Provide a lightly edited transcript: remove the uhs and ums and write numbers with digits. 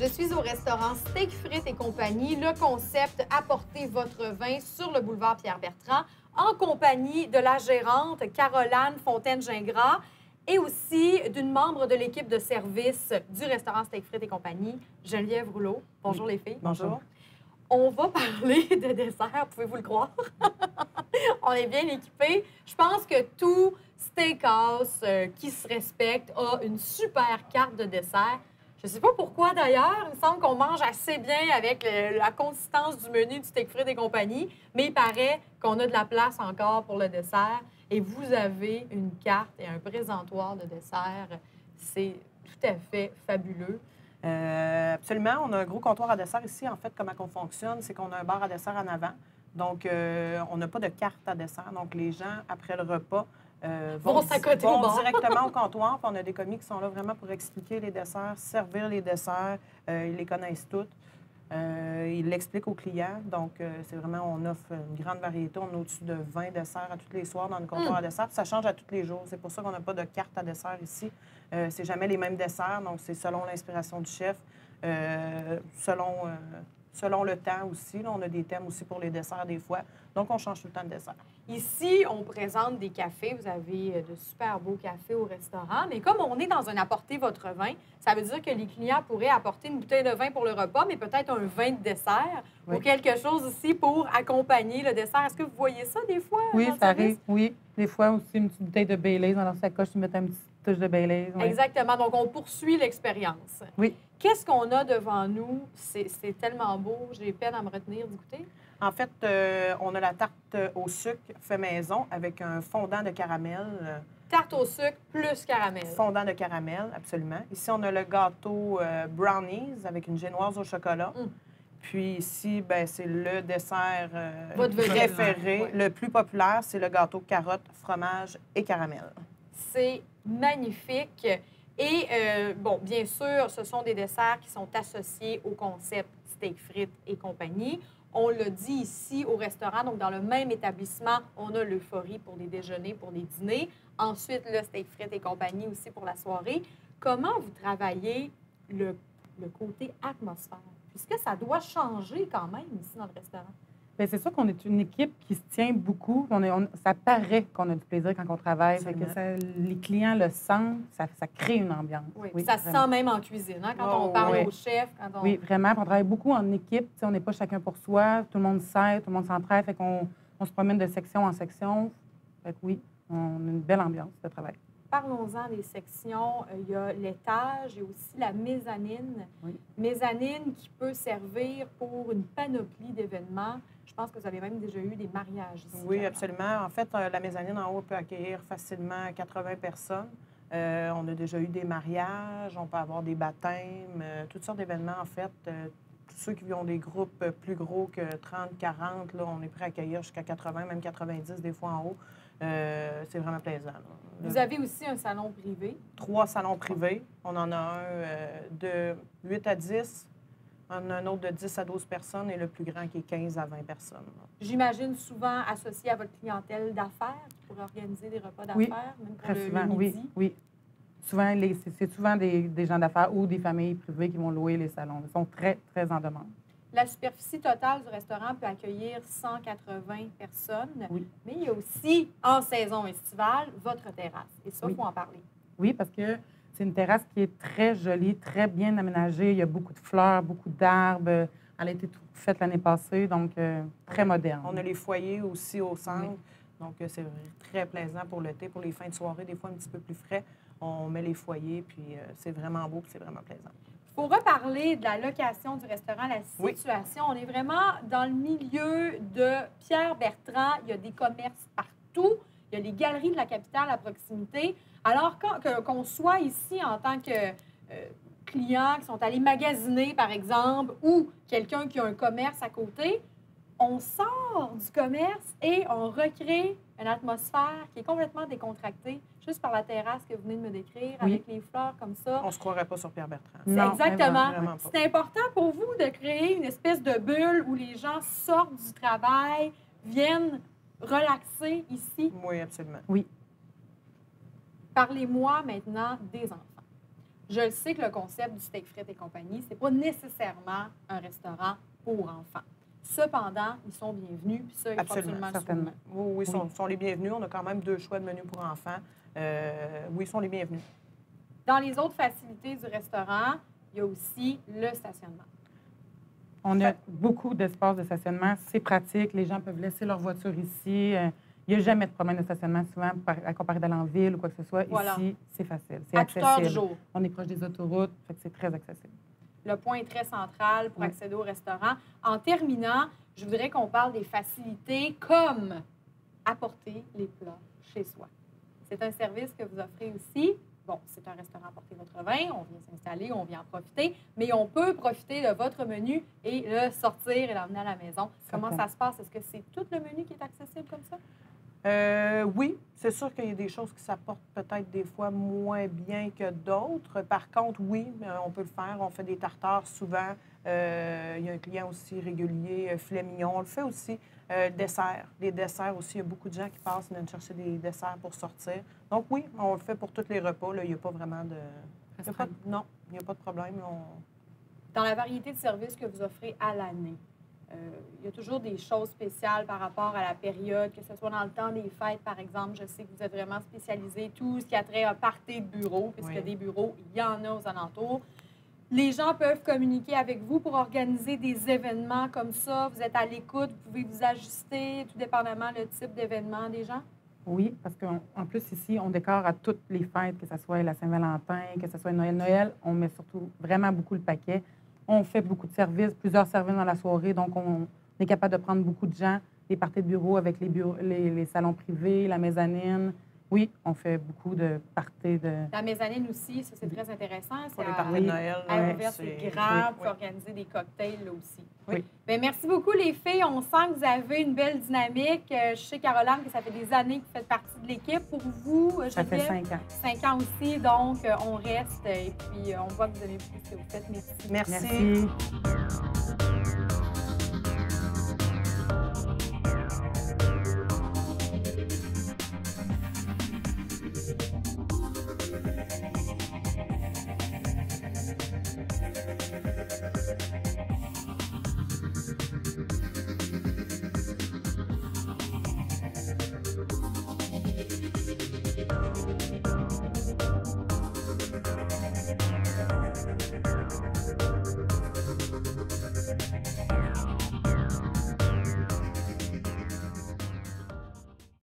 Je suis au restaurant Steak Frites et compagnie. Le concept, apportez votre vin sur le boulevard Pierre-Bertrand en compagnie de la gérante Caroline Fontaine-Gingras et aussi d'une membre de l'équipe de service du restaurant Steak Frites et compagnie, Geneviève Rouleau. Bonjour les filles. Bonjour. On va parler de dessert, pouvez-vous le croire? On est bien équipés. Je pense que tout steakhouse qui se respecte a une super carte de dessert. Je ne sais pas pourquoi d'ailleurs. Il me semble qu'on mange assez bien avec la consistance du menu du Steak Frites et compagnie, mais il paraît qu'on a de la place encore pour le dessert. Et vous avez une carte et un présentoir de dessert. C'est tout à fait fabuleux. Absolument. On a un gros comptoir à dessert ici. En fait, comment on fonctionne, c'est qu'on a un bar à dessert en avant. Donc, on n'a pas de carte à dessert. Donc, les gens, après le repas, vont directement au comptoir. Puis on a des commis qui sont là vraiment pour expliquer les desserts, servir les desserts. Ils les connaissent toutes. Ils l'expliquent aux clients. Donc, c'est vraiment, on offre une grande variété. On a au-dessus de 20 desserts à tous les soirs dans le comptoir à dessert. Puis ça change à tous les jours. C'est pour ça qu'on n'a pas de carte à dessert ici. C'est jamais les mêmes desserts. Donc, c'est selon l'inspiration du chef, selon le temps aussi. Là, on a des thèmes aussi pour les desserts des fois. Donc, on change tout le temps de dessert. Ici, on présente des cafés. Vous avez de super beaux cafés au restaurant. Mais comme on est dans un apporter votre vin, ça veut dire que les clients pourraient apporter une bouteille de vin pour le repas, mais peut-être un vin de dessert ou quelque chose aussi pour accompagner le dessert. Est-ce que vous voyez ça des fois? Oui, ça arrive. Oui. Des fois aussi, une petite bouteille de Baileys dans leur sacoche, ils mettent une petite touche de Baileys. Oui. Exactement. Donc, on poursuit l'expérience. Oui. Qu'est-ce qu'on a devant nous? C'est tellement beau. J'ai peine à me retenir du goûter. En fait, on a la tarte au sucre fait maison avec un fondant de caramel. Tarte au sucre plus caramel. Fondant de caramel, absolument. Ici, on a le gâteau brownies avec une génoise au chocolat. Puis ici, ben, c'est le dessert préféré, le plus populaire, c'est le gâteau carotte, fromage et caramel. C'est magnifique. Et, bon, bien sûr, ce sont des desserts qui sont associés au concept Steak Frites et compagnie. On le dit ici au restaurant, donc dans le même établissement, on a l'euphorie pour des déjeuners, pour des dîners. Ensuite, le Steak Frites et compagnie aussi pour la soirée. Comment vous travaillez le côté atmosphère? Puisque ça doit changer quand même ici dans le restaurant. Bien, c'est sûr qu'on est une équipe qui se tient beaucoup. Ça paraît qu'on a du plaisir quand on travaille. Fait que les clients le sentent, ça crée une ambiance. Oui, ça se sent même en cuisine, hein, quand on parle au chef. Oui, vraiment. On travaille beaucoup en équipe. T'sais, on n'est pas chacun pour soi. Tout le monde s'aide, tout le monde s'entraide. Fait qu'on se promène de section en section. Fait que oui, on a une belle ambiance de travail. Parlons-en des sections. Il y a l'étage et aussi la mezzanine. Oui. Mezzanine qui peut servir pour une panoplie d'événements. Je pense que vous avez même déjà eu des mariages ici. Oui, absolument. En fait, la mezzanine en haut peut accueillir facilement 80 personnes. On a déjà eu des mariages, on peut avoir des baptêmes, toutes sortes d'événements, en fait. Tous ceux qui ont des groupes plus gros que 30, 40, là, on est prêt à accueillir jusqu'à 80, même 90 des fois en haut. C'est vraiment plaisant. Là. Vous avez aussi un salon privé? 3 salons privés. On en a un de 8 à 10. On a un autre de 10 à 12 personnes et le plus grand qui est 15 à 20 personnes. J'imagine souvent associé à votre clientèle d'affaires pour organiser des repas d'affaires, même pour très souvent, le midi. Oui. Souvent, c'est souvent des gens d'affaires ou des familles privées qui vont louer les salons. Ils sont très, très en demande. La superficie totale du restaurant peut accueillir 180 personnes. Oui. Mais il y a aussi, en saison estivale, votre terrasse. Et ça, il faut en parler. Oui, parce que c'est une terrasse qui est très jolie, très bien aménagée. Il y a beaucoup de fleurs, beaucoup d'arbres. Elle a été faite l'année passée, donc très moderne. On a les foyers aussi au centre. Donc, c'est très plaisant pour l'été, pour les fins de soirée, des fois un petit peu plus frais. On met les foyers, puis c'est vraiment beau, puis c'est vraiment plaisant. Il faut reparler de la location du restaurant, la situation. On est vraiment dans le milieu de Pierre-Bertrand. Il y a des commerces partout. Il y a les galeries de la capitale à proximité. Alors, qu'on soit ici en tant que clients qui sont allés magasiner, par exemple, ou quelqu'un qui a un commerce à côté, on sort du commerce et on recrée une atmosphère qui est complètement décontractée, juste par la terrasse que vous venez de me décrire, avec les fleurs comme ça. On ne se croirait pas sur Pierre-Bertrand. Exactement. C'est important pour vous de créer une espèce de bulle où les gens sortent du travail, viennent relaxer ici. Oui, absolument. Oui. Parlez-moi maintenant des enfants. je le sais que le concept du steak frites et compagnie, c'est pas nécessairement un restaurant pour enfants. Cependant, ils sont bienvenus, puis ça, il faut absolument le souligner. Oui, ils sont les bienvenus. On a quand même 2 choix de menus pour enfants. Oui, ils sont les bienvenus. Dans les autres facilités du restaurant, il y a aussi le stationnement. On a beaucoup d'espace de stationnement. C'est pratique. Les gens peuvent laisser leur voiture ici. Il n'y a jamais de problème de stationnement, souvent, à comparer d'aller en ville ou quoi que ce soit. Voilà. Ici, c'est facile. C'est accessible. À toute heure du jour. On est proche des autoroutes, fait que c'est très accessible. Le point est très central pour accéder au restaurant. En terminant, je voudrais qu'on parle des facilités comme apporter les plats chez soi. C'est un service que vous offrez aussi. Bon, c'est un restaurant Apportez votre vin, on vient s'installer, on vient en profiter, mais on peut profiter de votre menu et le sortir et l'emmener à la maison. Comment ça se passe? Est-ce que c'est tout le menu qui est accessible comme ça? Oui, c'est sûr qu'il y a des choses qui s'apportent peut-être des fois moins bien que d'autres. Par contre, oui, on peut le faire. On fait des tartares souvent. Il y a un client aussi régulier, filet mignon. On le fait aussi. Desserts. Les desserts aussi, il y a beaucoup de gens qui passent viennent chercher des desserts pour sortir. Donc oui, on le fait pour tous les repas. Là. Il n'y a pas vraiment de... Non, il n'y a pas de problème. Dans la variété de services que vous offrez à l'année, il y a toujours des choses spéciales par rapport à la période, que ce soit dans le temps des fêtes, par exemple. Je sais que vous êtes vraiment spécialisé, tout ce qui a trait à party de bureau, puisque des bureaux, il y en a aux alentours. Les gens peuvent communiquer avec vous pour organiser des événements comme ça. Vous êtes à l'écoute, vous pouvez vous ajuster, tout dépendamment le type d'événement des gens? Oui, parce qu'en plus, ici, on décore à toutes les fêtes, que ce soit la Saint-Valentin, que ce soit Noël. Noël, on met surtout vraiment beaucoup le paquet. On fait beaucoup de services, plusieurs services dans la soirée, donc on est capable de prendre beaucoup de gens, les parties de bureau avec les salons privés, la mezzanine. Oui, on fait beaucoup de parties de... La mezzanine aussi, ça, c'est très intéressant. Pour les parties de Noël. C'est grand, pour organiser des cocktails, là aussi. Oui. Bien, merci beaucoup, les filles. On sent que vous avez une belle dynamique. Je sais, Caroline, que ça fait des années que vous faites partie de l'équipe. Pour vous, ça fait 5 ans. 5 ans aussi, donc on reste et puis on voit que vous avez beaucoup ce que vous faites. Merci. Merci.